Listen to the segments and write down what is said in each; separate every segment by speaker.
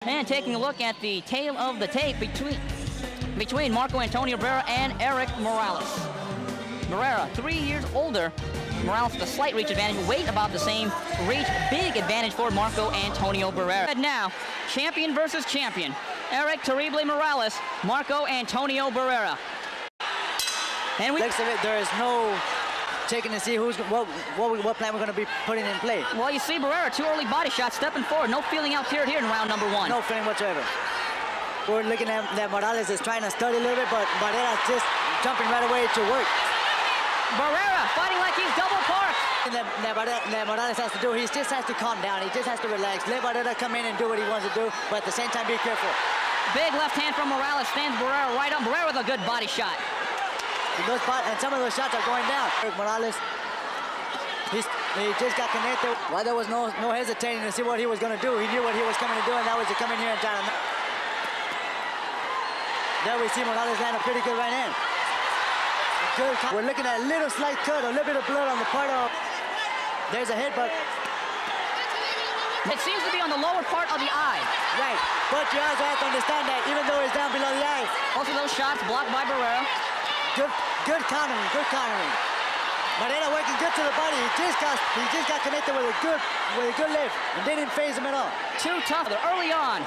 Speaker 1: And taking a look at the tail of the tape between Marco Antonio Barrera and Erik Morales. Barrera, 3 years older. Morales with a slight reach advantage, weight about the same. Reach, big advantage for Marco Antonio Barrera. And now, champion versus champion. Erik Terrible Morales, Marco Antonio Barrera. And
Speaker 2: Looks of it, there is no checking to see what plan we're going to be putting in play.
Speaker 1: Well, you see Barrera, 2 early body shots, stepping forward. No feeling out here in round number 1.
Speaker 2: No feeling whatsoever. We're looking at that Morales is trying to study a little bit, but Barrera just jumping right away to work.
Speaker 1: Barrera fighting like he's double parked.
Speaker 2: And that Morales has to do, he just has to calm down. He just has to relax. Let Barrera come in and do what he wants to do, but at the same time, be careful.
Speaker 1: Big left hand from Morales, stands Barrera right up. Barrera with a good body shot.
Speaker 2: And some of those shots are going down. Morales, he just got connected. Why there was no hesitating to see what he was going to do. He knew what he was coming to do, and that was to come in here and try to... There we see Morales land a pretty good right hand. Good. We're looking at a little slight cut, a little bit of blood on the part of... There's a headbutt.
Speaker 1: It seems to be on the lower part of the eye.
Speaker 2: Right, but you also have to understand that even though it's down below the eye...
Speaker 1: Both of those shots blocked by Barrera.
Speaker 2: Good countering, good countering. Barrera working good to the body. He just got connected with a good lift and didn't phase him at all.
Speaker 1: Too tough early on.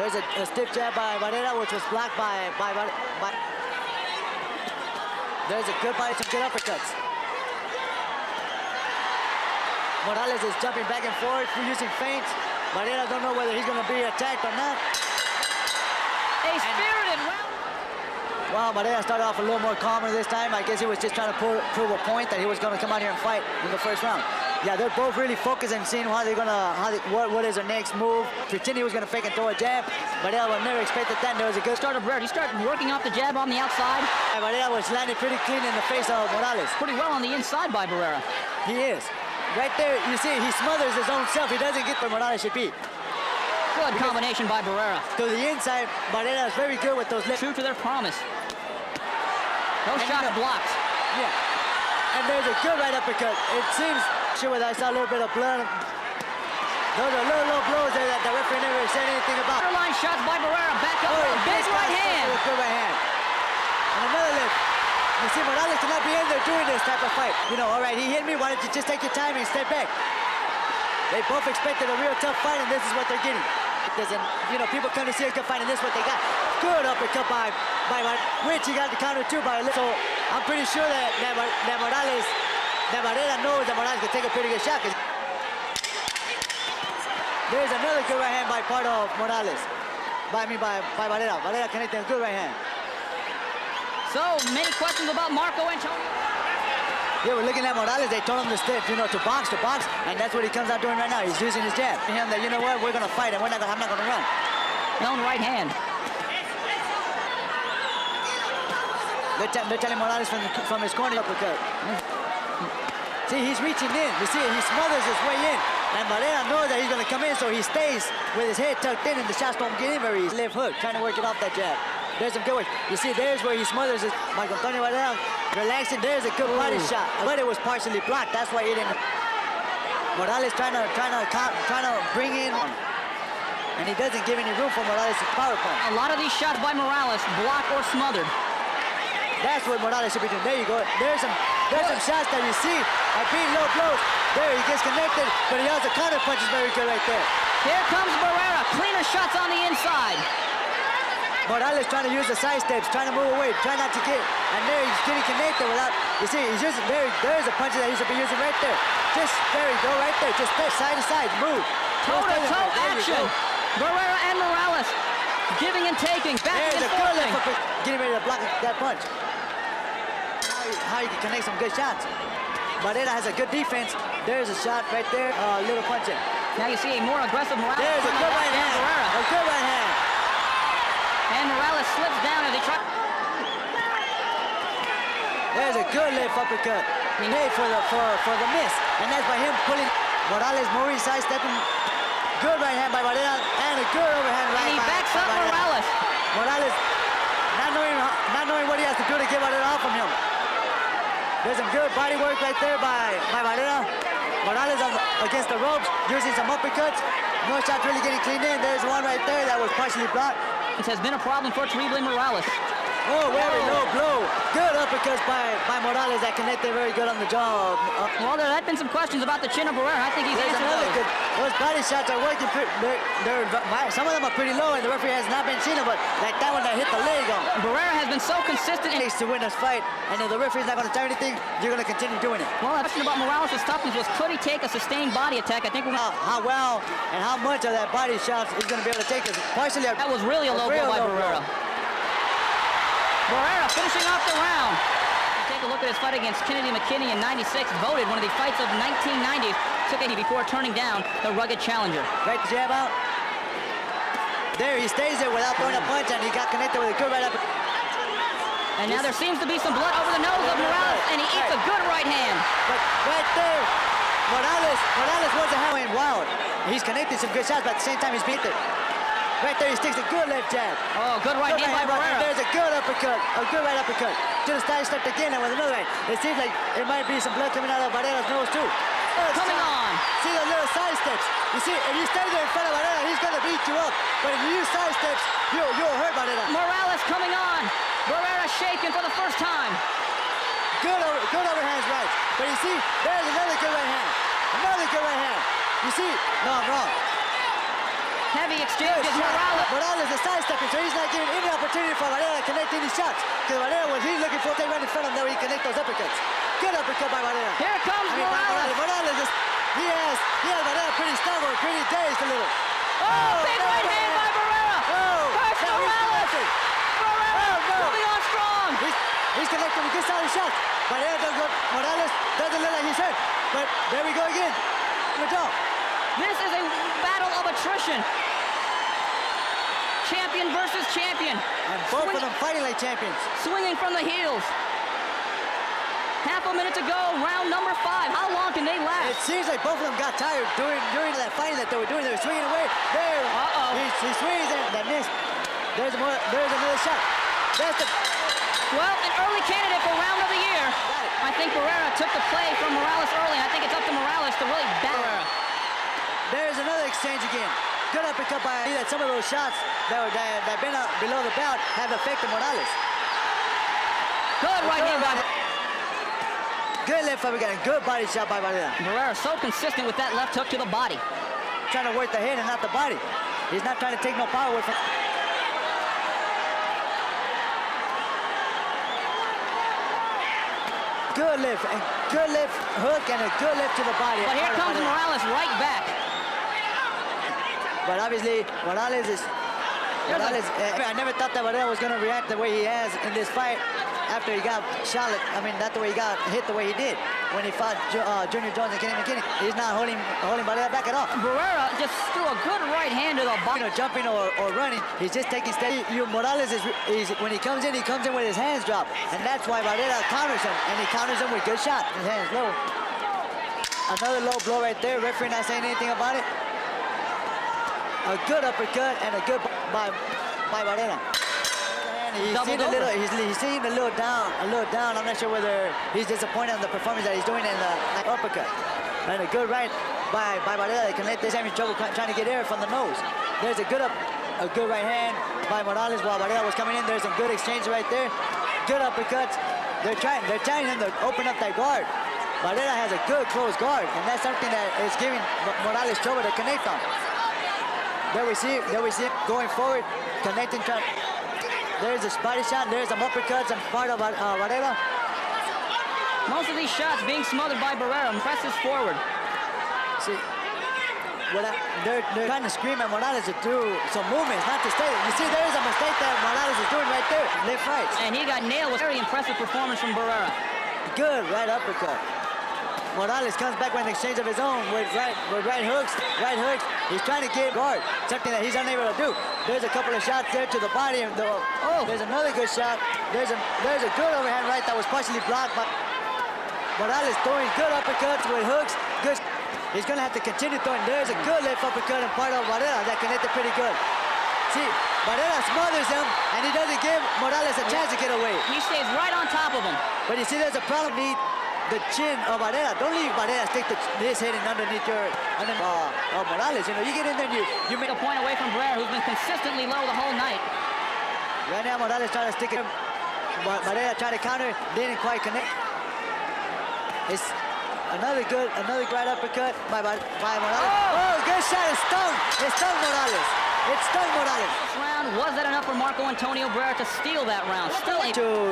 Speaker 2: There's a stiff jab by Barrera, which was blocked by there's a good body, some good uppercuts. Morales is jumping back and forth, using feints. Barrera don't know whether he's going to be attacked or not.
Speaker 1: A spirited round.
Speaker 2: Well, Barrera started off a little more calmer this time. I guess he was just trying to prove a point that he was going to come out here and fight in the first round. Yeah, they're both really focused and seeing how they're gonna, what is their next move. Pretending he was gonna fake and throw a jab. Barrera would never expected that. And there was a good start of Barrera.
Speaker 1: He started working off the jab on the outside.
Speaker 2: Barrera was landing pretty clean in the face of Morales.
Speaker 1: Pretty well on the inside by Barrera.
Speaker 2: He is. Right there, you see, he smothers his own self. He doesn't get where Morales should be.
Speaker 1: Good combination by Barrera.
Speaker 2: To the inside, Barrera is very good with those left.
Speaker 1: True to their promise. Those shots blocked.
Speaker 2: Yeah. And there's a good right uppercut. It seems, sure, I saw a little bit of blood. Those are little low blows there that the referee never said anything about.
Speaker 1: Line shots by Barrera. Back up. Big right hand.
Speaker 2: Good right hand. And another lift. You see, Morales cannot be in there doing this type of fight. You know, all right, he hit me. Why don't you just take your time and step back? They both expected a real tough fight, and this is what they're getting. It doesn't, you know, people come to see a good fight, and this is what they got. Good uppercut by which he got the counter too by. So I'm pretty sure that Barrera knows that Morales can take a pretty good shot. There's another good right hand by part of Morales. By Barrera. Barrera connecting a good right hand.
Speaker 1: So many questions about Marco Antonio.
Speaker 2: Yeah, we're looking at Morales. They told him to step, to box, and that's what he comes out doing right now. He's using his jab. Him that, you know what, we're gonna fight, and I'm not gonna run.
Speaker 1: Known right hand.
Speaker 2: They're telling Morales from his corner uppercut. See, he's reaching in. You see, he smothers his way in, and Barrera knows that he's gonna come in, so he stays with his head tucked in, and the shots don't get in very easy. Left hook, trying to work it off that jab. There's some good work. You see, there's where he smothers his. Marco Antonio Barrera relaxing. There's a good body shot, but it was partially blocked. That's why he didn't. Morales trying to bring in, and he doesn't give any room for Morales' power punch.
Speaker 1: A lot of these shots by Morales blocked or smothered.
Speaker 2: That's what Morales should be doing. There you go. There's some shots that you see are being low blows. There he gets connected, but he also counter punches very good right there.
Speaker 1: Here comes Barrera. Cleaner shots on the inside.
Speaker 2: Morales trying to use the side steps, trying to move away, trying not to get. And there he's getting connected without, you see, he's using, there's a punch that he should be using right there. Just, there you go, right there. Just side to side, move.
Speaker 1: Toe-to-toe action. Barrera and Morales giving and taking, backing and forthing.
Speaker 2: Getting ready to block that punch. How you can connect some good shots. Barrera has a good defense. There's a shot right there, little punch in.
Speaker 1: Now you see a more aggressive Morales.
Speaker 2: There's a good right hand. A good right hand.
Speaker 1: And Morales slips down as he tries.
Speaker 2: There's a good left uppercut. He made for the miss, and that's by him pulling Morales, Maurice sidestepping. Good right hand by Barrera, and a good overhand right.
Speaker 1: And he backs up Morales.
Speaker 2: Morales not knowing what he has to do to get Barrera off from him. There's some good body work right there by Barrera. Morales against the ropes, using some uppercuts. No shots really getting cleaned in. There's one right there that was partially blocked.
Speaker 1: This has been a problem for Terrible Morales.
Speaker 2: Oh, very low blow. Good uppercuts by Morales that connected very good on the jaw.
Speaker 1: Well, there have been some questions about the chin of Barrera. I think he's
Speaker 2: There's
Speaker 1: answered
Speaker 2: another
Speaker 1: those.
Speaker 2: good. Those body shots are working. Some of them are pretty low, and the referee has not been seen them, but like that one that hit the leg on.
Speaker 1: Barrera has been so consistent in
Speaker 2: To win this fight, and if the referee's not going to tell you anything, you're going to continue doing it.
Speaker 1: Well, the question about Morales' toughness was, could he take a sustained body attack? I think we're
Speaker 2: How well and how much of that body shots he's going to be able to take this. Partially,
Speaker 1: that was really a low blow by Barrera. Barrera finishing off the round. Take a look at his fight against Kennedy McKinney in '96. Voted one of the fights of 1990. Took it before turning down the rugged challenger.
Speaker 2: Right jab out. There, he stays there without throwing a punch, and he got connected with a good right up.
Speaker 1: And now there seems to be some blood over the nose of Morales, and he eats a good right hand.
Speaker 2: But right there, Morales wasn't having wild. He's connecting some good shots, but at the same time he's beat it. Right there, he sticks a good left jab.
Speaker 1: Oh, good right hand by Barrera.
Speaker 2: There's a good uppercut, a good right uppercut. Just stepped again and with another right. It seems like it might be some blood coming out of Barrera's nose too.
Speaker 1: Coming on.
Speaker 2: See the little side steps. You see, if you stay there in front of Barrera, he's gonna beat you up. But if you use side steps, you'll hurt Barrera.
Speaker 1: Morales coming on. Barrera shaking for the first time.
Speaker 2: Good overhands right. But you see, there's another good right hand. Another good right hand. You see, no, I'm wrong.
Speaker 1: Heavy exchanges.
Speaker 2: Morales is sidestepping, so he's not giving any opportunity for Barrera to connect any shots. Because Barrera, what he's looking for, stay right in front of him, there he connect those uppercuts. Good uppercut by Barrera.
Speaker 1: Here comes Morales.
Speaker 2: Morales is, he has Barrera pretty stubborn, pretty dazed a little.
Speaker 1: Oh, big right hand by Barrera. First Morales. Barrera moving on strong.
Speaker 2: He's connecting with good solid shots. Morales doesn't look like he's hurt. But there we go again. Good job.
Speaker 1: This is a battle of attrition. Champion versus champion.
Speaker 2: And both of them fighting like champions.
Speaker 1: Swinging from the heels. Half a minute to go, round number 5. How long can they last?
Speaker 2: It seems like both of them got tired during that fighting that they were doing. They were swinging away. There.
Speaker 1: Uh-oh.
Speaker 2: He swings and that missed. There's another shot. That's the...
Speaker 1: Well, an early candidate for round of the year. I think Barrera took the play from Morales early, and I think it's up to Morales to really bat Barrera.
Speaker 2: There's another exchange again. Good uppercut by that. Some of those shots that been below the belt have affected Morales.
Speaker 1: Good right hand by
Speaker 2: Good left uppercut and good body shot by Barrera.
Speaker 1: Barrera so consistent with that left hook to the body.
Speaker 2: Trying to work the head and not the body. He's not trying to take no power away from... Good lift, and good left hook and a good lift to the body.
Speaker 1: But here comes Morales right back.
Speaker 2: But obviously, Morales is... I never thought that Barrera was going to react the way he has in this fight after he got shot. I mean, not the way he got hit the way he did when he fought Junior Jones and Kenny McKinney. He's not holding Barrera back at all.
Speaker 1: Barrera just threw a good right hand to the body.
Speaker 2: You know, jumping or running, he's just taking steady. Morales is when he comes in with his hands dropped, and that's why Barrera counters him, and he counters him with good shots. His hands low. Another low blow right there. Referee not saying anything about it. A good uppercut and a good by Barrera. He seemed a little down. I'm not sure whether he's disappointed on the performance that he's doing in the uppercut. And a good right by Barrera that can let this having trouble trying to get air from the nose. There's a good right hand by Morales while Barrera was coming in. There's some good exchange right there. Good uppercuts. They're trying him to open up that guard. Barrera has a good close guard, and that's something that is giving Morales trouble to connect on. There we see him going forward, connecting. There's a body shot, there's some uppercuts and part of Barrera.
Speaker 1: Most of these shots being smothered by Barrera. Presses forward.
Speaker 2: See, they're trying to scream at Morales to do some movements, not to stay. You see, there's a mistake that Morales is doing right there. Left right.
Speaker 1: And he got nailed with a very impressive performance from Barrera.
Speaker 2: Good right uppercut. Morales comes back with an exchange of his own with right hooks. He's trying to get guard, something that he's unable to do. There's a couple of shots there to the body. There's another good shot. There's a good overhand right that was partially blocked by Morales throwing good uppercuts with hooks. Good. He's going to have to continue throwing. There's a good left uppercut in part of Barrera that connected pretty good. See, Barrera smothers him, and he doesn't give Morales a chance to get away.
Speaker 1: He stays right on top of him.
Speaker 2: But you see, there's a problem. the chin of Barrera. Don't leave Barrera stick his head in underneath Morales. You know, you get in there and you make
Speaker 1: A point away from Barrera, who's been consistently low the whole night.
Speaker 2: Right now, Morales trying to stick it. Barrera tried to counter, didn't quite connect. It's another great uppercut by Morales. Oh, good shot! It stung Morales. It stung Morales.
Speaker 1: This round, was that enough for Marco Antonio Barrera to steal that round? Still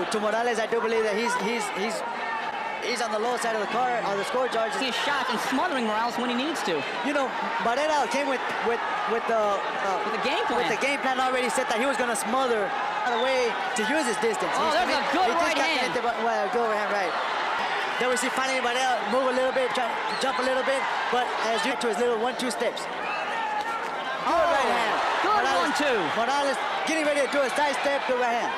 Speaker 2: to Morales, I do believe that he's on the low side of the car on the score charge.
Speaker 1: He's shot and smothering Morales when he needs to.
Speaker 2: You know, Barrera came with
Speaker 1: the game plan.
Speaker 2: With the game plan already set that he was going to smother the way to use his distance.
Speaker 1: Oh, there's a good right hand.
Speaker 2: Good overhand right. Then we see finally Barrera move a little bit, try to jump a little bit, but as you to his little 1-2 steps. Good right hand.
Speaker 1: Good 1-2.
Speaker 2: Morales getting ready to do a side step, good right hand.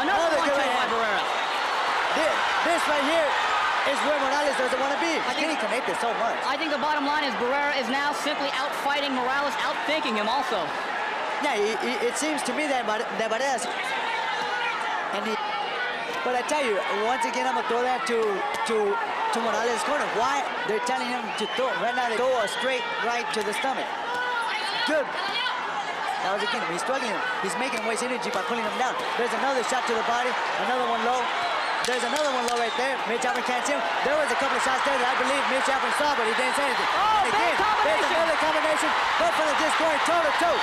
Speaker 1: Another 1-2 by Barrera.
Speaker 2: This right here is where Morales doesn't want to be. He's getting connected so much.
Speaker 1: I think the bottom line is Barrera is now simply out-fighting Morales, out-thinking him also.
Speaker 2: Yeah, it seems to me that Barrera... But I tell you, once again, I'm going to throw that to Morales' corner. Why? They're telling him to throw. Right now, they throw a straight right to the stomach. Good. That was again, he's struggling. He's making waste energy by pulling him down. There's another shot to the body, another one low. There's another one low right there. Mitch Albert can't see him. There was a couple of shots there that I believe Mitch Albert saw, but he didn't say anything.
Speaker 1: Oh,
Speaker 2: and again, there's another combination. Both of them just going toe-to-toe.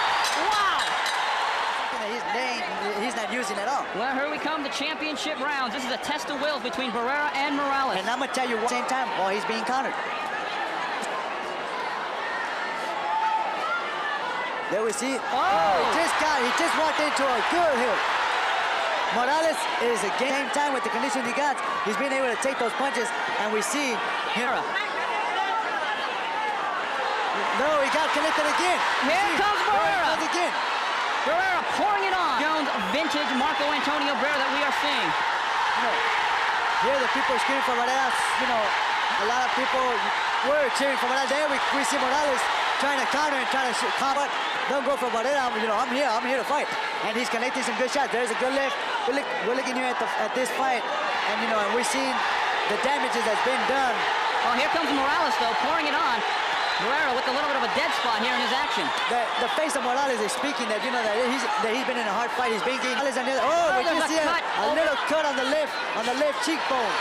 Speaker 1: Wow!
Speaker 2: He's not using at all.
Speaker 1: Well, here we come, the championship rounds. This is a test of wills between Barrera and Morales.
Speaker 2: And I'm going to tell you at the same time while he's being countered. There we see.
Speaker 1: Oh!
Speaker 2: He just walked into a good hook. Morales is a game time with the conditions he got. He's been able to take those punches, and we see here. No, he got connected again.
Speaker 1: Here comes Barrera.
Speaker 2: Again.
Speaker 1: Barrera pouring it on. Jones, vintage Marco Antonio Barrera that we are seeing.
Speaker 2: You know, here the people are screaming for Barrera. You know, a lot of people were cheering for Barrera. There we see Morales trying to counter and trying to combat. Don't go for Barrera. You know, I'm here to fight. And he's connecting some good shots. There's a good lift. We're looking here at this fight, and you know, and we're seeing the damages that's been done.
Speaker 1: Oh, here comes Morales though, pouring it on. Barrera with a little bit of a dead spot here in his action.
Speaker 2: The face of Morales is speaking that, you know, that he's been in a hard fight. He's been getting. Oh, we can see a little cut on the left cheekbone.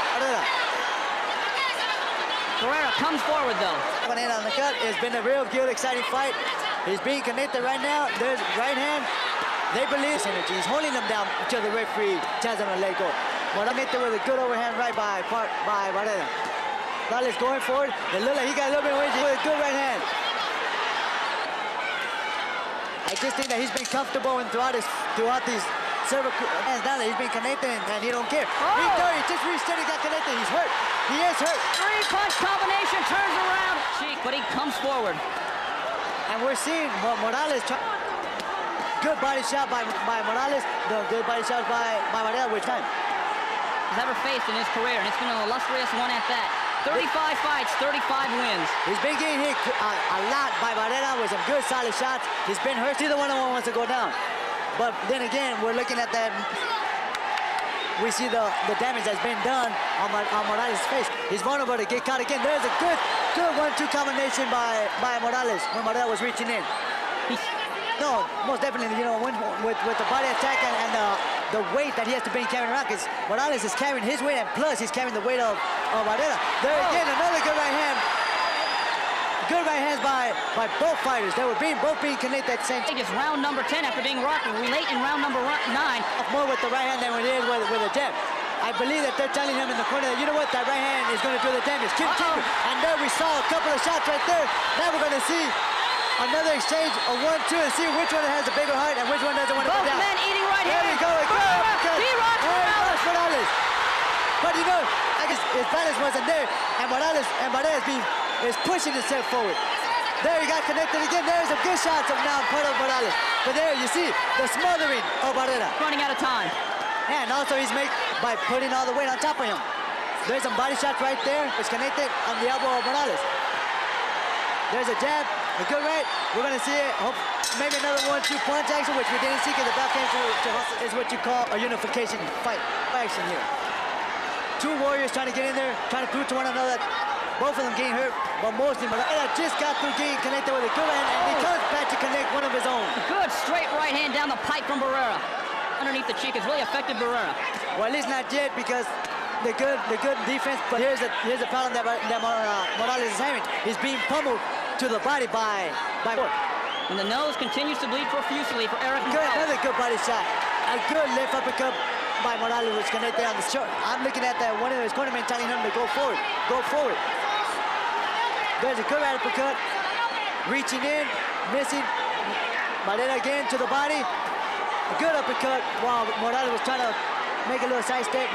Speaker 1: Barrera comes forward though.
Speaker 2: Coming in on the cut. It's been a real good, exciting fight. He's being connected right now. There's right hand. They believe his energy. He's holding them down until the referee tells them to let go. Morales connected with a good overhand right by Barrera. Morales going forward. It looked like he got a little bit of energy with a good right hand. I just think that he's been comfortable and throughout these several hands down that he's been connected and he don't care.
Speaker 1: Oh.
Speaker 2: He just reached in, he got connected. He's hurt. He is hurt.
Speaker 1: 3-punch combination, turns around. But he comes forward.
Speaker 2: And we're seeing Morales try. Good body shot by Morales. The good body shot by Barrera, which time?
Speaker 1: He's ever faced in his career, and it's been an illustrious one at that. 35 fights, 35 wins.
Speaker 2: He's been getting hit a lot by Barrera with some good solid shots. He's been hurt. Either one of them wants to go down. But then again, we're looking at that. We see the damage that's been done on Morales' face. He's vulnerable to get caught again. There's a good 1-2 combination by Morales when Barrera was reaching in. No, most definitely, you know, with the body attack and the weight that he has to be carrying around, because Morales is carrying his weight, and plus he's carrying the weight of Barrera. There again, another good right hand. Good right hands by both fighters. They were both being connected at the same time.
Speaker 1: It's round number 10 after being rocked late in round number 9.
Speaker 2: More with the right hand than we did with a jab. I believe that they're telling him in the corner that, you know what, that right hand is going to do the damage. Keep it. And there we saw a couple of shots right there. Now we're going to see another exchange of 1-2 and see which one has a bigger heart and which one doesn't want to go down.
Speaker 1: Both men eating right here.
Speaker 2: There we go.
Speaker 1: He rocks Morales.
Speaker 2: But you know, I guess his balance wasn't there, and Morales is pushing himself forward. There he got connected again. There's a good shot of now part of Morales. But there you see the smothering of Barrera.
Speaker 1: Running out of time.
Speaker 2: And also he's made by putting all the weight on top of him. There's some body shots right there. It's connected on the elbow of Morales. There's a jab, a good right. We're gonna see it. Maybe another 1-2 punch action, which we didn't see because the back came to is what you call a unification fight action here. two warriors trying to get in there, trying to prove to one another that both of them getting hurt, but mostly Barrera just got through getting connected with a good hand, and he comes back to connect one of his own.
Speaker 1: Good straight right hand down the pipe from Barrera. Underneath the cheek has really affected Barrera.
Speaker 2: Well, at least not yet, because the good defense, but here's the problem that Morales is having. He's being pummeled to the body by
Speaker 1: And the nose continues to bleed profusely for Erik Morales.
Speaker 2: Another good body shot. A good left uppercut by Morales, which connected on the short. I'm looking at that one of his cornermen telling him to go forward. Go forward. There's a good right uppercut. Reaching in, missing. Barrera again to the body. A good uppercut while Morales was trying to make a little side step.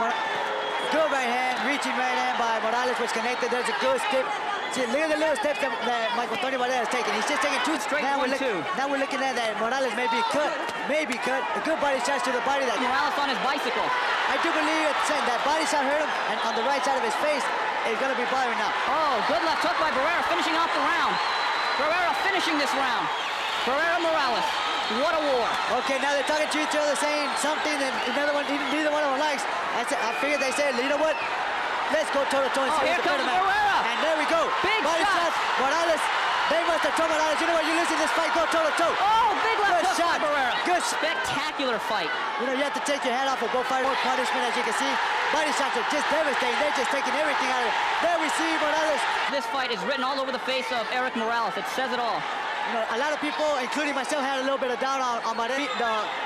Speaker 2: Good right hand, reaching right hand by Morales, which connected. There's a good step. See, look at the little steps that Michael Antonio Barrera is taking. He's just taking two straight. Now we're looking at that Morales may be cut. A good body shot to the body. That
Speaker 1: Morales on his bicycle.
Speaker 2: I do believe that body shot hurt him, and on the right side of his face is going to be bothering now.
Speaker 1: Oh, good left hook by Barrera, finishing off the round. Barrera finishing this round. Barrera Morales. What a war.
Speaker 2: Okay, now they're talking to each other, saying something, and neither one of them likes. I figured they said, you know what? Let's go toe-to-toe.
Speaker 1: Oh, here comes Barrera.
Speaker 2: And there we go.
Speaker 1: Big
Speaker 2: body
Speaker 1: shot.
Speaker 2: Morales, they must have told Morales, you know what, you listen to this fight, go toe-to-toe.
Speaker 1: Oh, big left hook
Speaker 2: shot.
Speaker 1: by Barrera.
Speaker 2: Good.
Speaker 1: Spectacular fight.
Speaker 2: You know, you have to take your hat off of both fighters. More punishment, as you can see. Body shots are just devastating. They're just taking everything out of it. There we see Morales.
Speaker 1: This fight is written all over the face of Erik Morales. It says it all.
Speaker 2: You know, a lot of people, including myself, had a little bit of doubt on Barrera,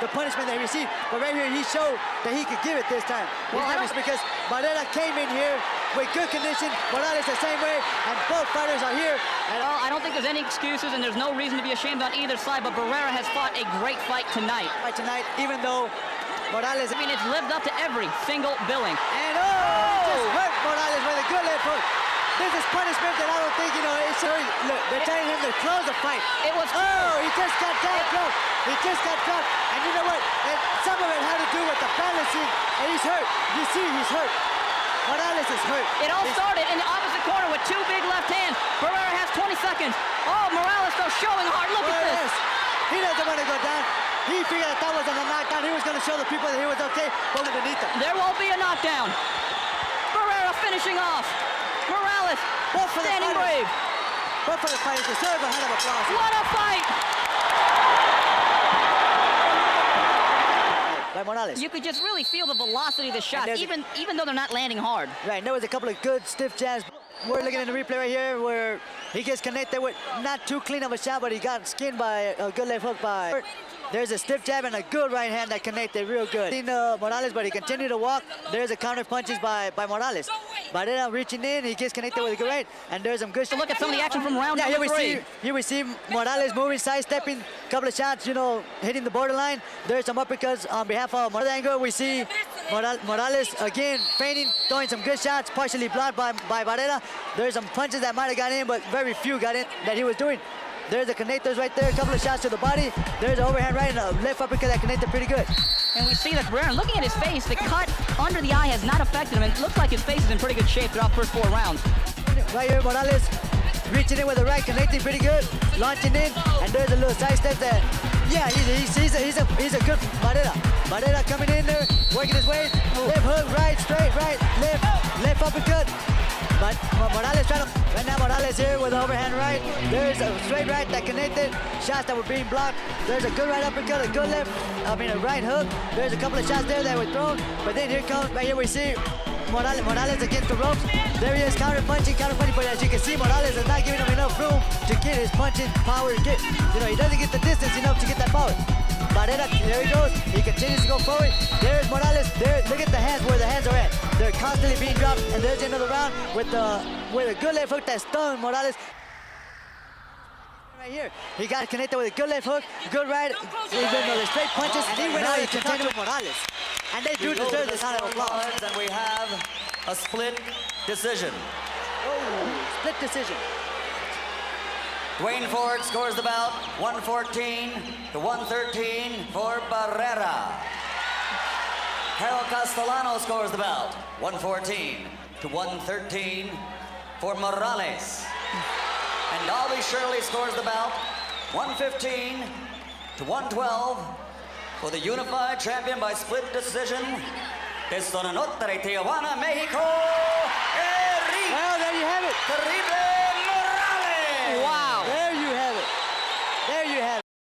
Speaker 2: the punishment that he received. But right here, he showed that he could give it this time. Well, because Barrera came in here with good condition. Morales the same way, and both fighters are here.
Speaker 1: And I don't think there's any excuses, and there's no reason to be ashamed on either side. But Barrera has fought a great fight tonight.
Speaker 2: Even though Morales,
Speaker 1: I mean, it's lived up to every single billing.
Speaker 2: And he just hurt Morales with a good left hook. This is punishment that I don't think, you know, it's look, they're telling him to close the fight.
Speaker 1: It was
Speaker 2: he just got dropped. He just got dropped. And you know what? Some of it had to do with the balancing, and he's hurt. You see, he's hurt. Morales is hurt.
Speaker 1: It all started in the opposite corner with two big left hands. Barrera has 20 seconds. Oh, Morales though showing hard. Look at this.
Speaker 2: He doesn't want to go down. He figured that wasn't a knockdown. He was going to show the people that he was okay, but underneath him.
Speaker 1: There won't be a knockdown. Barrera finishing off. Morales standing brave.
Speaker 2: Both for the fighters deserve a hand of applause.
Speaker 1: What a fight!
Speaker 2: By Morales.
Speaker 1: You could just really feel the velocity of the shots, even though they're not landing hard.
Speaker 2: Right, and there was a couple of good stiff jabs. We're looking at the replay right here where he gets connected with not too clean of a shot, but he got skinned by a good left hook by. There's a stiff jab and a good right hand that connected real good. Morales, but he continued to walk. There's a counter punches by Morales. Barrera reaching in, he gets connected with a good right, and there's some good.
Speaker 1: Look at some of the action from round number three.
Speaker 2: Here we see Morales moving, sidestepping, couple of shots, you know, hitting the borderline. There's some uppercuts on behalf of Morales. Angle, we see Morales again feigning, throwing some good shots, partially blocked by Barrera. There's some punches that might have got in, but very few got in that he was doing. There's the connectors right there, a couple of shots to the body. There's an overhand right and a left uppercut that connected pretty good.
Speaker 1: And we see that Barrera, looking at his face, the cut under the eye has not affected him. It looks like his face is in pretty good shape throughout the first 4 rounds.
Speaker 2: Right here, Morales reaching in with the right, connecting pretty good, launching in, and there's a little side step that, yeah, he's a good Barrera. Barrera coming in there, working his way, left hook, right, straight, right, left uppercut. But Morales trying to, right now Morales here with the overhand right. There's a straight right that connected, shots that were being blocked. There's a good right uppercut, a good a right hook. There's a couple of shots there that were thrown. But then here comes, right here we see Morales against the ropes. There he is, counter punching, but as you can see, Morales is not giving him enough room to get his punching power. He doesn't get the distance enough to get that power. Barrera, there he goes. He continues to go forward. There's Morales. There, look at the hands, where the hands are at. They're constantly being dropped. And there's another round with a good left hook that stunned Morales. Right here, he got connected with a good left hook, good right, even though the straight punches. And he went out and continued with Morales. And they do deserve this round of applause.
Speaker 3: And we have a split decision.
Speaker 2: Oh, split decision.
Speaker 3: Dwayne Ford scores the bout 114 to 113 for Barrera. Harold Castellano scores the bout 114 to 113 for Morales. And Dolby Shirley scores the bout 115 to 112 for the unified champion by split decision, Desde Norte, Tijuana, Mexico, Erik
Speaker 2: Well, there you have it.
Speaker 3: Terrible Morales.
Speaker 1: Wow.
Speaker 2: There you have it. There you